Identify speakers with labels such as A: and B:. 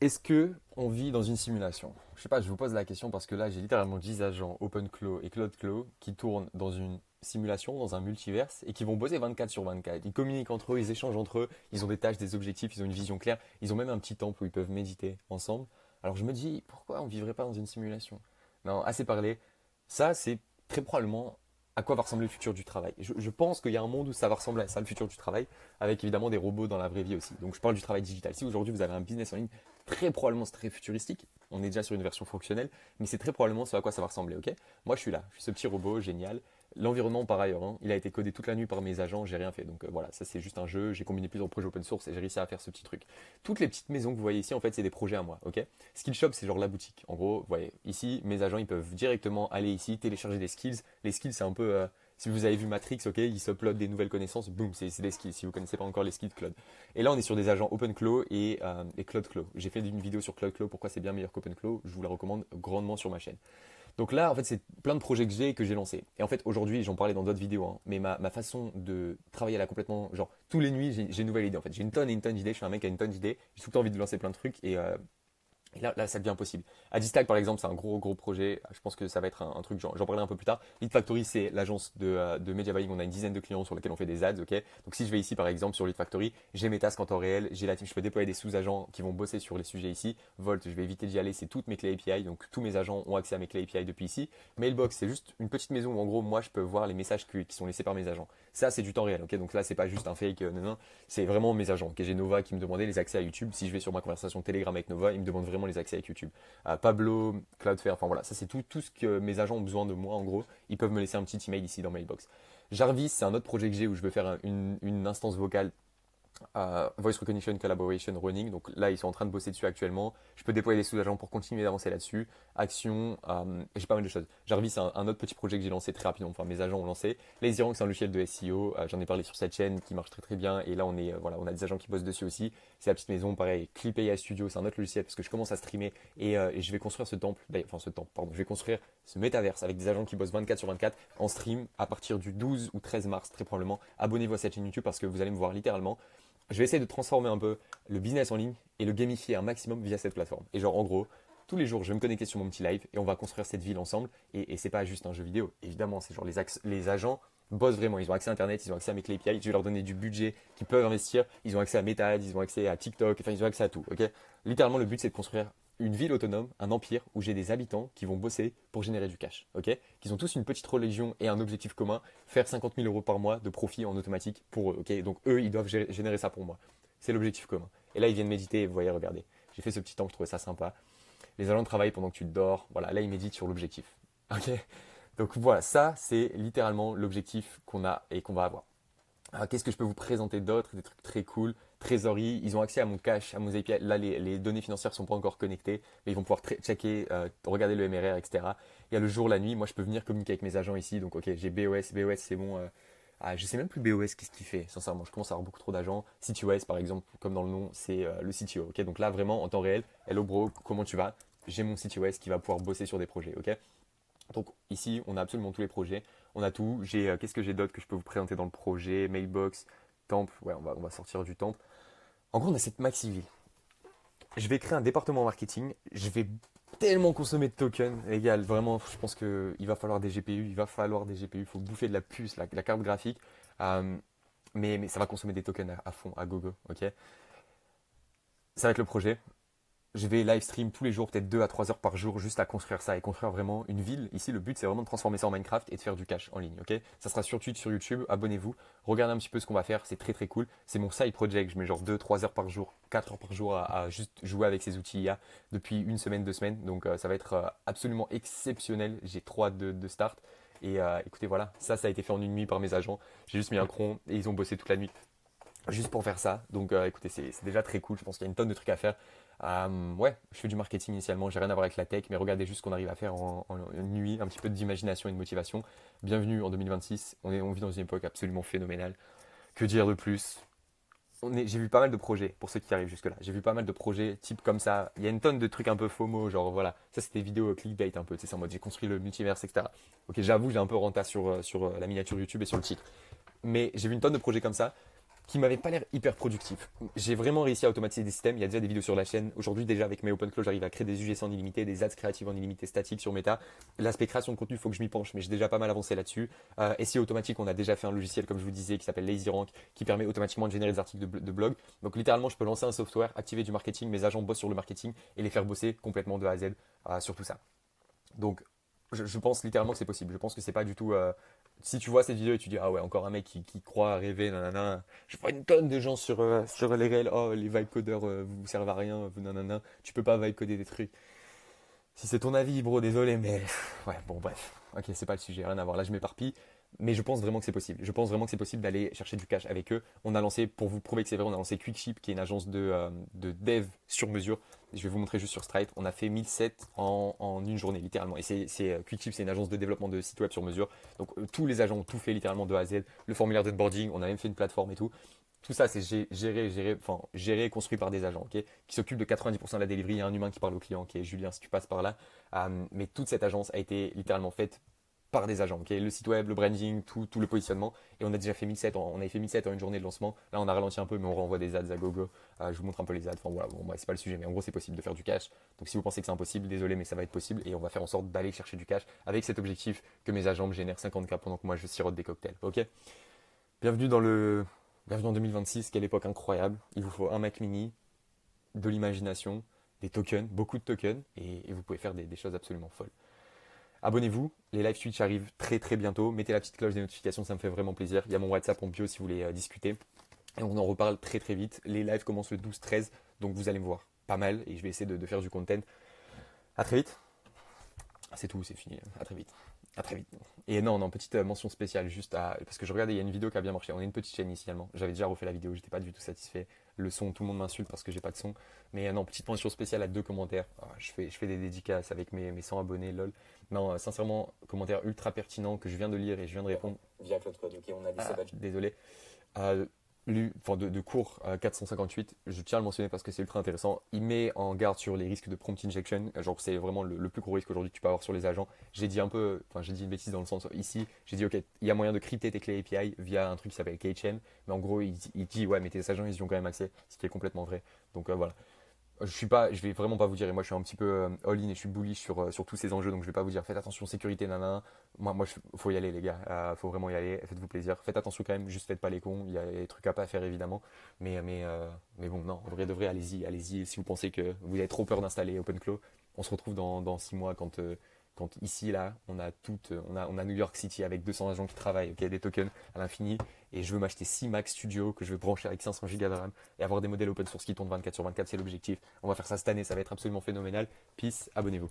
A: Est-ce que on vit dans une simulation? Je sais pas, je vous pose la question parce que là, j'ai littéralement 10 agents OpenClaw et CloudClaw qui tournent dans une simulation, dans un multiverse et qui vont bosser 24 sur 24. Ils communiquent entre eux, ils échangent entre eux, ils ont des tâches, des objectifs, ils ont une vision claire, ils ont même un petit temple où ils peuvent méditer ensemble. Alors je me dis, pourquoi on vivrait pas dans une simulation? Non, assez parlé. Ça, c'est très probablement à quoi va ressembler le futur du travail. Je pense qu'il y a un monde où ça va ressembler à ça, le futur du travail, avec évidemment des robots dans la vraie vie aussi. Donc je parle du travail digital. Si aujourd'hui vous avez un business en ligne, très probablement c'est très futuristique. On est déjà sur une version fonctionnelle, mais c'est très probablement ce à quoi ça va ressembler, ok? Moi je suis là, je suis ce petit robot génial. L'environnement par ailleurs, hein, il a été codé toute la nuit par mes agents, j'ai rien fait. Donc voilà, ça c'est juste un jeu, j'ai combiné plusieurs projets open source et j'ai réussi à faire ce petit truc. Toutes les petites maisons que vous voyez ici, en fait, c'est des projets à moi, ok? Skillshop, c'est genre la boutique. En gros, vous voyez, ici, mes agents, ils peuvent directement aller ici, télécharger des skills. Les skills, c'est un peu, si vous avez vu Matrix, ok, ils s'uploadent des nouvelles connaissances, boum, c'est des skills. Si vous connaissez pas encore les skills Cloud. Et là, on est sur des agents OpenClaw et CloudClaw. J'ai fait une vidéo sur CloudClaw, pourquoi c'est bien meilleur qu'OpenClaw. Je vous la recommande grandement sur ma chaîne. Donc là, en fait, c'est plein de projets que j'ai lancés. Et en fait, aujourd'hui, j'en parlais dans d'autres vidéos, hein, mais ma façon de travailler là complètement, genre, tous les nuits, j'ai une nouvelle idée. En fait, j'ai une tonne et une tonne d'idées. Je suis un mec qui a une tonne d'idées. J'ai tout le temps envie de lancer plein de trucs et là, ça devient possible. Adistack, par exemple, c'est un gros projet. Je pense que ça va être un truc, j'en parlerai un peu plus tard. Lead Factory, c'est l'agence de media buying. On a une dizaine de clients sur lesquels on fait des ads, ok. Donc, si je vais ici, par exemple, sur Lead Factory, j'ai mes tasks en temps réel, j'ai la team, je peux déployer des sous-agents qui vont bosser sur les sujets ici. Volt, je vais éviter d'y aller, c'est toutes mes clés API. Donc, tous mes agents ont accès à mes clés API depuis ici. Mailbox, c'est juste une petite maison où, en gros, moi, je peux voir les messages qui sont laissés par mes agents. Ça, c'est du temps réel, ok. Donc là, c'est pas juste un fake, non, non. C'est vraiment mes agents. Ok, j'ai Nova qui me demandait les accès à YouTube. Si je vais sur ma conversation Telegram avec Nova, il me demande vraiment les accès avec YouTube. Pablo, Cloudflare, enfin voilà, ça c'est tout ce que mes agents ont besoin de moi en gros. Ils peuvent me laisser un petit email ici dans Mailbox. Jarvis, c'est un autre projet que j'ai où je veux faire une instance vocale Voice Recognition Collaboration Running. Donc là, ils sont en train de bosser dessus actuellement. Je peux déployer des sous-agents pour continuer d'avancer là-dessus. Action, j'ai pas mal de choses. Jarvis, c'est un autre petit projet que j'ai lancé très rapidement. Enfin, mes agents ont lancé. LazyRank, c'est un logiciel de SEO. J'en ai parlé sur cette chaîne qui marche très très bien. Et là, voilà, on a des agents qui bossent dessus aussi. C'est la petite maison, pareil. Clip AI Studio, c'est un autre logiciel parce que je commence à streamer et je vais construire ce temple. Enfin, ce temple, pardon. Je vais construire ce métaverse avec des agents qui bossent 24 sur 24 en stream à partir du 12 ou 13 mars, très probablement. Abonnez-vous à cette chaîne YouTube parce que vous allez me voir littéralement je vais essayer de transformer un peu le business en ligne et le gamifier un maximum via cette plateforme. Et genre, en gros, tous les jours, je vais me connecter sur mon petit live et on va construire cette ville ensemble. Et c'est pas juste un jeu vidéo. Évidemment, c'est genre les agents bossent vraiment. Ils ont accès à Internet, ils ont accès à mes clés API. Je vais leur donner du budget qu'ils peuvent investir. Ils ont accès à Meta, ils ont accès à TikTok. Enfin, ils ont accès à tout. Ok. Littéralement, le but, c'est de construire une ville autonome, un empire où j'ai des habitants qui vont bosser pour générer du cash, ok? Qui ont tous une petite religion et un objectif commun, faire 50 000 euros par mois de profit en automatique pour eux, ok? Donc eux, ils doivent générer ça pour moi. C'est l'objectif commun. Et là, ils viennent méditer et vous voyez, regardez. J'ai fait ce petit temps, je trouvais ça sympa. Les agents travaillent pendant que tu dors. Voilà, là, ils méditent sur l'objectif. Ok? Donc voilà, ça, c'est littéralement l'objectif qu'on a et qu'on va avoir. Alors, qu'est-ce que je peux vous présenter d'autre? Des trucs très cool. Trésorerie, ils ont accès à mon cash, à mon API. Là, les données financières ne sont pas encore connectées, mais ils vont pouvoir checker, regarder le MRR, etc. Il y a le jour, la nuit. Moi, je peux venir communiquer avec mes agents ici. Donc, ok, j'ai BOS. BOS, c'est bon. Je sais même plus BOS, qu'est-ce qu'il fait, sincèrement. Je commence à avoir beaucoup trop d'agents. CTOS, par exemple, comme dans le nom, c'est le CTO. Ok, donc là, vraiment, en temps réel, hello bro, comment tu vas? J'ai mon CTOS qui va pouvoir bosser sur des projets. Ok, donc ici, on a absolument tous les projets. On a tout. Qu'est-ce que j'ai d'autre que je peux vous présenter dans le projet? Mailbox, temple. Ouais, on va sortir du temple. En gros, on a cette maxi-ville. Je vais créer un département marketing. Je vais tellement consommer de tokens. Les gars, vraiment, je pense qu'il va falloir des GPU. Il va falloir des GPU. Il faut bouffer de la puce, la carte graphique. Euh, mais ça va consommer des tokens à fond, à gogo. Ok. Ça va être le projet. Je vais live stream tous les jours, peut-être 2 à 3 heures par jour, juste à construire ça et construire vraiment une ville. Ici, le but, c'est vraiment de transformer ça en Minecraft et de faire du cash en ligne. Ok, ça sera sur Twitch, sur YouTube. Abonnez-vous. Regardez un petit peu ce qu'on va faire. C'est très très cool. C'est mon side project. Je mets genre 2 3 heures par jour, 4 heures par jour à juste jouer avec ces outils IA depuis une semaine, 2 semaines. Donc, ça va être absolument exceptionnel. J'ai trop hâte de start. Et écoutez, voilà, ça a été fait en une nuit par mes agents. J'ai juste mis un cron et ils ont bossé toute la nuit juste pour faire ça. Donc écoutez, c'est déjà très cool. Je pense qu'il y a une tonne de trucs à faire. Ouais, je fais du marketing initialement, j'ai rien à voir avec la tech, mais regardez juste ce qu'on arrive à faire en une nuit, un petit peu d'imagination et de motivation. Bienvenue en 2026. On vit dans une époque absolument phénoménale. Que dire de plus? J'ai vu pas mal de projets pour ceux qui arrivent jusque-là. J'ai vu pas mal de projets type comme ça. Il y a une tonne de trucs un peu FOMO, genre voilà. Ça, c'était des vidéos clickbait un peu. C'est en mode j'ai construit le multiverse, etc. Ok, j'avoue, j'ai un peu renta sur la miniature YouTube et sur le titre. Mais j'ai vu une tonne de projets comme ça qui m'avait pas l'air hyper productif. J'ai vraiment réussi à automatiser des systèmes. Il y a déjà des vidéos sur la chaîne. Aujourd'hui, déjà avec mes OpenClaw, j'arrive à créer des UGC en illimité, des ads créatives en illimité statiques sur Meta. L'aspect création de contenu, il faut que je m'y penche, mais j'ai déjà pas mal avancé là-dessus. SEO automatique, on a déjà fait un logiciel, comme je vous disais, qui s'appelle LazyRank, qui permet automatiquement de générer des articles de blog. Donc littéralement, je peux lancer un software, activer du marketing, mes agents bossent sur le marketing et les faire bosser complètement de A à Z sur tout ça. Donc je pense littéralement que c'est possible. Je pense que c'est pas du tout. Si tu vois cette vidéo et tu dis ah ouais encore un mec qui croit à rêver, nanana. Je vois une tonne de gens sur les réels. Oh les vibe codeurs vous servent à rien, vous nanana. Tu peux pas vibe coder des trucs. Si c'est ton avis, bro, désolé, mais ouais bon bref. Ok, c'est pas le sujet, rien à voir. Là je m'éparpille. Mais je pense vraiment que c'est possible. Je pense vraiment que c'est possible d'aller chercher du cash avec eux. On a lancé, pour vous prouver que c'est vrai, on a lancé Quickship, qui est une agence de dev sur mesure. Je vais vous montrer juste sur Stripe. On a fait 1007 en une journée, littéralement. Et Quickship, c'est une agence de développement de sites web sur mesure. Donc tous les agents ont tout fait littéralement de A à Z. Le formulaire d'onboarding, on a même fait une plateforme et tout. Tout ça, c'est géré et construit par des agents, ok, qui s'occupent de 90% de la delivery. Il y a un humain qui parle au client, qui est Julien, si tu passes par là. Mais toute cette agence a été littéralement faite par des agents, ok, le site web, le branding, tout le positionnement. Et on a déjà fait 1007, on avait fait 1007 en une journée de lancement. Là, on a ralenti un peu, mais on renvoie des ads à gogo. Je vous montre un peu les ads. Enfin voilà, bon, c'est pas le sujet, mais en gros, c'est possible de faire du cash. Donc si vous pensez que c'est impossible, désolé, mais ça va être possible. Et on va faire en sorte d'aller chercher du cash avec cet objectif que mes agents me génèrent 50K pendant que moi je sirote des cocktails, ok. Bienvenue bienvenue en 2026, quelle époque incroyable. Il vous faut un Mac mini, de l'imagination, des tokens, beaucoup de tokens, et vous pouvez faire des choses absolument folles. Abonnez-vous, les live Twitch arrivent très très bientôt. Mettez la petite cloche des notifications, ça me fait vraiment plaisir. Il y a mon WhatsApp en bio si vous voulez discuter. Et on en reparle très très vite. Les lives commencent le 12-13, donc vous allez me voir pas mal et je vais essayer de faire du content. À très vite. C'est tout, c'est fini. À très vite. À très vite. Et non, petite mention spéciale juste parce que je regardais, il y a une vidéo qui a bien marché. On est une petite chaîne initialement. J'avais déjà refait la vidéo, j'étais pas du tout satisfait. Le son, tout le monde m'insulte parce que j'ai pas de son. Mais non, petite mention spéciale à 2 commentaires. Je fais des dédicaces avec mes 100 abonnés, lol. Non, sincèrement, commentaire ultra pertinent que je viens de lire et je viens de répondre. Via Claude Code, ok, on a des désolé. De cours 458, je tiens à le mentionner parce que c'est ultra intéressant. Il met en garde sur les risques de prompt injection. Genre, c'est vraiment le plus gros risque aujourd'hui que tu peux avoir sur les agents. J'ai dit une bêtise dans le sens ici. J'ai dit, ok, il y a moyen de crypter tes clés API via un truc qui s'appelle Keychain. Mais en gros, il dit, ouais, mais tes agents, ils y ont quand même accès, ce qui est complètement vrai. Donc voilà. Je vais vraiment pas vous dire, et moi je suis un petit peu all-in et je suis bullish sur tous ces enjeux, donc je vais pas vous dire faites attention sécurité, nanana. Faut y aller les gars, faut vraiment y aller, faites-vous plaisir. Faites attention quand même, juste faites pas les cons, il y a des trucs à pas faire évidemment, mais bon, non, en vrai de vrai, allez-y, si vous pensez que vous avez trop peur d'installer OpenClaw, on se retrouve dans 6 mois quand ici, là, on a New York City avec 200 agents qui travaillent, ok, des tokens à l'infini, et je veux m'acheter 6 Mac Studio que je vais brancher avec 500 Go de RAM et avoir des modèles open source qui tournent 24/24, c'est l'objectif. On va faire ça cette année, ça va être absolument phénoménal. Peace, abonnez-vous.